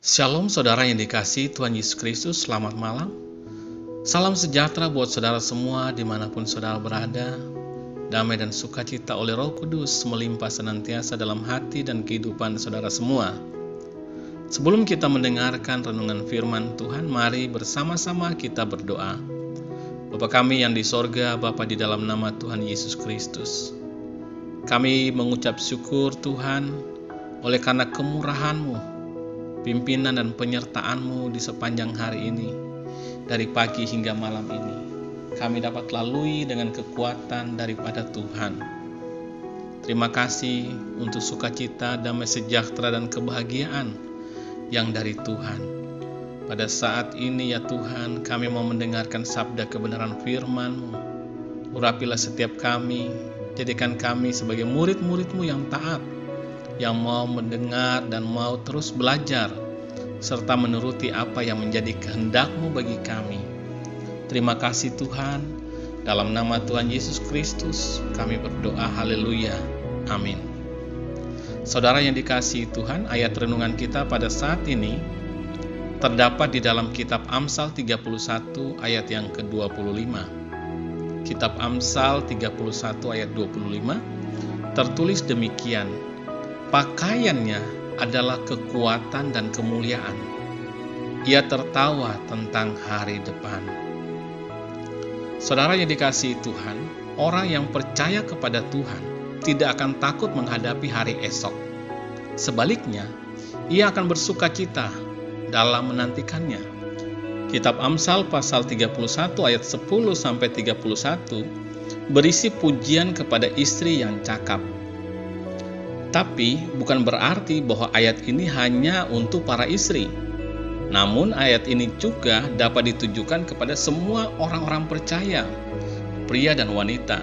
Shalom saudara yang dikasihi Tuhan Yesus Kristus, selamat malam. Salam sejahtera buat saudara semua dimanapun saudara berada. Damai dan sukacita oleh Roh Kudus melimpah senantiasa dalam hati dan kehidupan saudara semua. Sebelum kita mendengarkan renungan firman Tuhan, mari bersama-sama kita berdoa. Bapa kami yang di sorga, Bapa di dalam nama Tuhan Yesus Kristus, kami mengucap syukur Tuhan oleh karena kemurahan-Mu, pimpinan dan penyertaan-Mu di sepanjang hari ini, dari pagi hingga malam ini. Kami dapat lalui dengan kekuatan daripada Tuhan. Terima kasih untuk sukacita, damai sejahtera, dan kebahagiaan yang dari Tuhan. Pada saat ini ya Tuhan, kami mau mendengarkan sabda kebenaran firman-Mu. Urapilah setiap kami, jadikan kami sebagai murid-murid-Mu yang taat, yang mau mendengar dan mau terus belajar, serta menuruti apa yang menjadi kehendak-Mu bagi kami. Terima kasih Tuhan, dalam nama Tuhan Yesus Kristus kami berdoa, haleluya, amin. Saudara yang dikasihi Tuhan, ayat renungan kita pada saat ini terdapat di dalam kitab Amsal 31 ayat yang ke-25. Kitab Amsal 31 ayat 25 tertulis demikian: pakaiannya adalah kekuatan dan kemuliaan. Ia tertawa tentang hari depan. Saudara yang dikasihi Tuhan, orang yang percaya kepada Tuhan tidak akan takut menghadapi hari esok. Sebaliknya, ia akan bersukacita dalam menantikannya. Kitab Amsal pasal 31 ayat 10-31 berisi pujian kepada istri yang cakap. Tapi bukan berarti bahwa ayat ini hanya untuk para istri. Namun ayat ini juga dapat ditujukan kepada semua orang-orang percaya, pria dan wanita,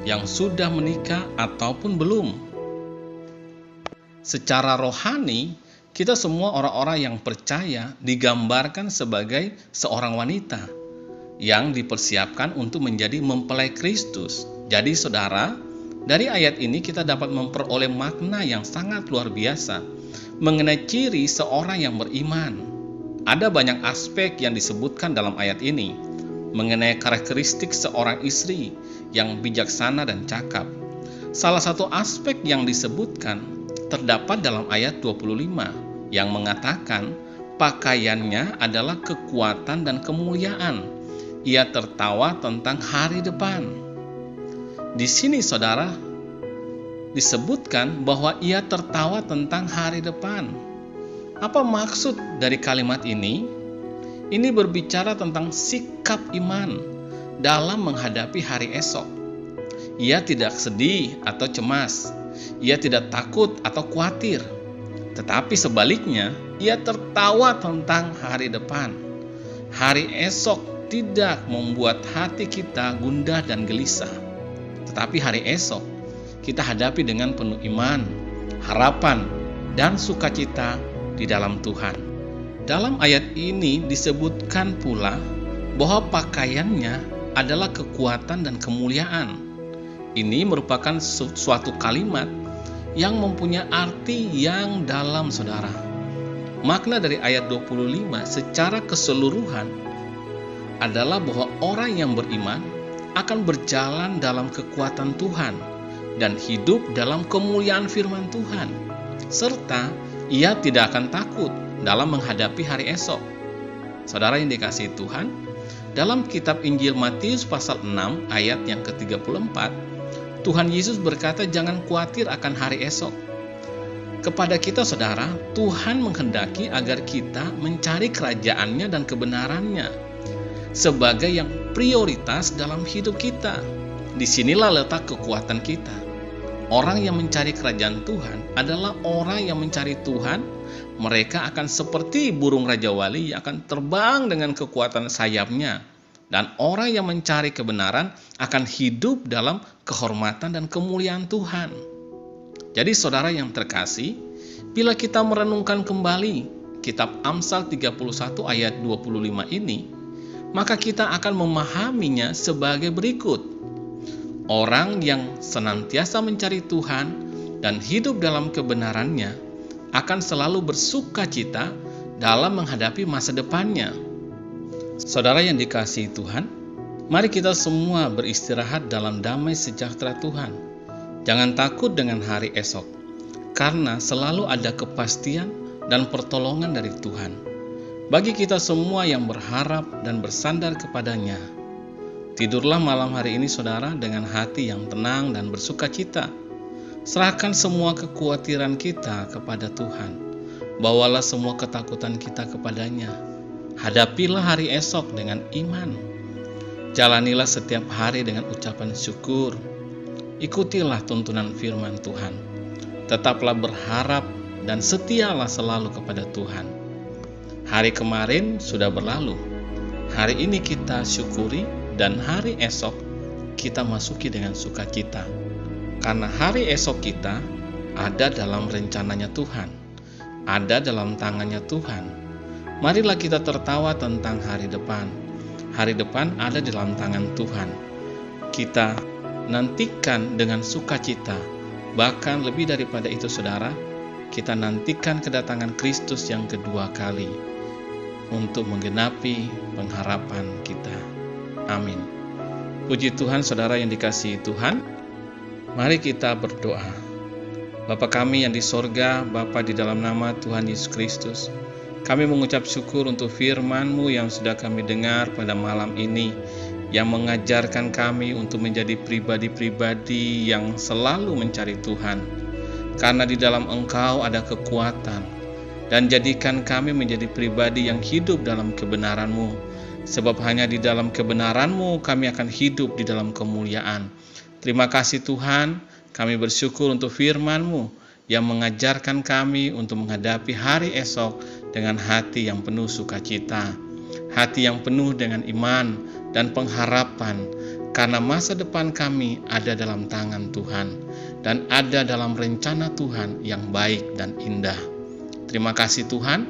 yang sudah menikah ataupun belum. Secara rohani, kita semua orang-orang yang percaya digambarkan sebagai seorang wanita yang dipersiapkan untuk menjadi mempelai Kristus. Jadi saudara, dari ayat ini kita dapat memperoleh makna yang sangat luar biasa mengenai ciri seorang yang beriman. Ada banyak aspek yang disebutkan dalam ayat ini mengenai karakteristik seorang istri yang bijaksana dan cakap. Salah satu aspek yang disebutkan terdapat dalam ayat 25 yang mengatakan pakaiannya adalah kekuatan dan kemuliaan. Ia tertawa tentang hari depan. Di sini saudara disebutkan bahwa ia tertawa tentang hari depan. Apa maksud dari kalimat ini? Ini berbicara tentang sikap iman dalam menghadapi hari esok. Ia tidak sedih atau cemas. Ia tidak takut atau khawatir. Tetapi sebaliknya, ia tertawa tentang hari depan. Hari esok tidak membuat hati kita gundah dan gelisah. Tetapi hari esok kita hadapi dengan penuh iman, harapan, dan sukacita di dalam Tuhan. Dalam ayat ini disebutkan pula bahwa pakaiannya adalah kekuatan dan kemuliaan. Ini merupakan suatu kalimat yang mempunyai arti yang dalam saudara. Makna dari ayat 25 secara keseluruhan adalah bahwa orang yang beriman akan berjalan dalam kekuatan Tuhan dan hidup dalam kemuliaan firman Tuhan, serta ia tidak akan takut dalam menghadapi hari esok. Saudara yang dikasihi Tuhan, dalam kitab Injil Matius pasal 6 ayat yang ke-34, Tuhan Yesus berkata jangan khawatir akan hari esok. Kepada kita saudara, Tuhan menghendaki agar kita mencari kerajaan-Nya dan kebenaran-Nya sebagai yang prioritas dalam hidup kita. Disinilah letak kekuatan kita. Orang yang mencari kerajaan Tuhan adalah orang yang mencari Tuhan. Mereka akan seperti burung Raja Wali yang akan terbang dengan kekuatan sayapnya. Dan orang yang mencari kebenaran akan hidup dalam kehormatan dan kemuliaan Tuhan. Jadi saudara yang terkasih, bila kita merenungkan kembali kitab Amsal 31 ayat 25 ini, maka kita akan memahaminya sebagai berikut. Orang yang senantiasa mencari Tuhan dan hidup dalam kebenaran-Nya akan selalu bersuka cita dalam menghadapi masa depannya. Saudara yang dikasihi Tuhan, mari kita semua beristirahat dalam damai sejahtera Tuhan. Jangan takut dengan hari esok, karena selalu ada kepastian dan pertolongan dari Tuhan. Bagi kita semua yang berharap dan bersandar kepadanya, tidurlah malam hari ini saudara dengan hati yang tenang dan bersuka cita. Serahkan semua kekhawatiran kita kepada Tuhan. Bawalah semua ketakutan kita kepadanya. Hadapilah hari esok dengan iman. Jalanilah setiap hari dengan ucapan syukur. Ikutilah tuntunan firman Tuhan. Tetaplah berharap dan setialah selalu kepada Tuhan. Hari kemarin sudah berlalu. Hari ini kita syukuri dan hari esok kita masuki dengan sukacita. Karena hari esok kita ada dalam rencananya Tuhan, ada dalam tangannya Tuhan. Marilah kita tertawa tentang hari depan. Hari depan ada dalam tangan Tuhan. Kita nantikan dengan sukacita. Bahkan lebih daripada itu saudara, kita nantikan kedatangan Kristus yang kedua kali untuk menggenapi pengharapan kita. Amin. Puji Tuhan saudara yang dikasihi Tuhan. Mari kita berdoa. Bapa kami yang di sorga, Bapa di dalam nama Tuhan Yesus Kristus, kami mengucap syukur untuk firman-Mu yang sudah kami dengar pada malam ini, yang mengajarkan kami untuk menjadi pribadi-pribadi yang selalu mencari Tuhan. Karena di dalam Engkau ada kekuatan, dan jadikan kami menjadi pribadi yang hidup dalam kebenaran-Mu. Sebab hanya di dalam kebenaran-Mu kami akan hidup di dalam kemuliaan. Terima kasih Tuhan, kami bersyukur untuk firman-Mu yang mengajarkan kami untuk menghadapi hari esok dengan hati yang penuh sukacita, hati yang penuh dengan iman dan pengharapan, karena masa depan kami ada dalam tangan Tuhan dan ada dalam rencana Tuhan yang baik dan indah. Terima kasih Tuhan,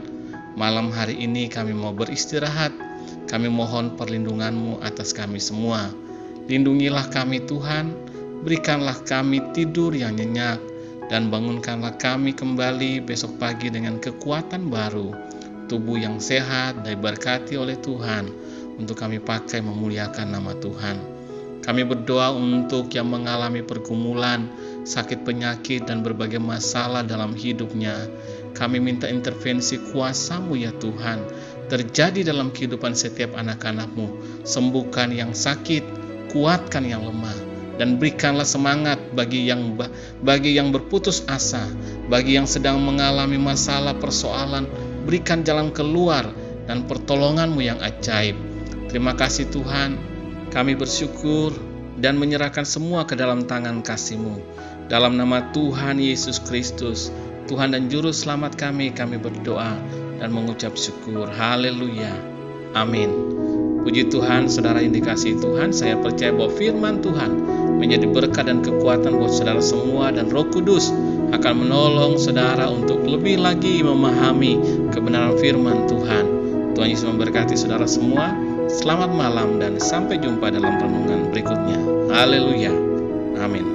malam hari ini kami mau beristirahat. Kami mohon perlindungan-Mu atas kami semua. Lindungilah kami Tuhan, berikanlah kami tidur yang nyenyak, dan bangunkanlah kami kembali besok pagi dengan kekuatan baru, tubuh yang sehat dan diberkati oleh Tuhan, untuk kami pakai memuliakan nama Tuhan. Kami berdoa untuk yang mengalami pergumulan, sakit penyakit, dan berbagai masalah dalam hidupnya. Kami minta intervensi kuasa-Mu ya Tuhan, terjadi dalam kehidupan setiap anak-anak-Mu. Sembuhkan yang sakit, kuatkan yang lemah, dan berikanlah semangat bagi yang berputus asa, bagi yang sedang mengalami masalah persoalan. Berikan jalan keluar dan pertolongan-Mu yang ajaib. Terima kasih Tuhan, kami bersyukur dan menyerahkan semua ke dalam tangan kasih-Mu. Dalam nama Tuhan Yesus Kristus, Tuhan dan Juru Selamat kami berdoa dan mengucap syukur. Haleluya. Amin. Puji Tuhan, saudara yang dikasihi Tuhan, saya percaya bahwa firman Tuhan menjadi berkat dan kekuatan buat saudara semua, dan Roh Kudus akan menolong saudara untuk lebih lagi memahami kebenaran firman Tuhan. Tuhan Yesus memberkati saudara semua. Selamat malam dan sampai jumpa dalam renungan berikutnya. Haleluya. Amin.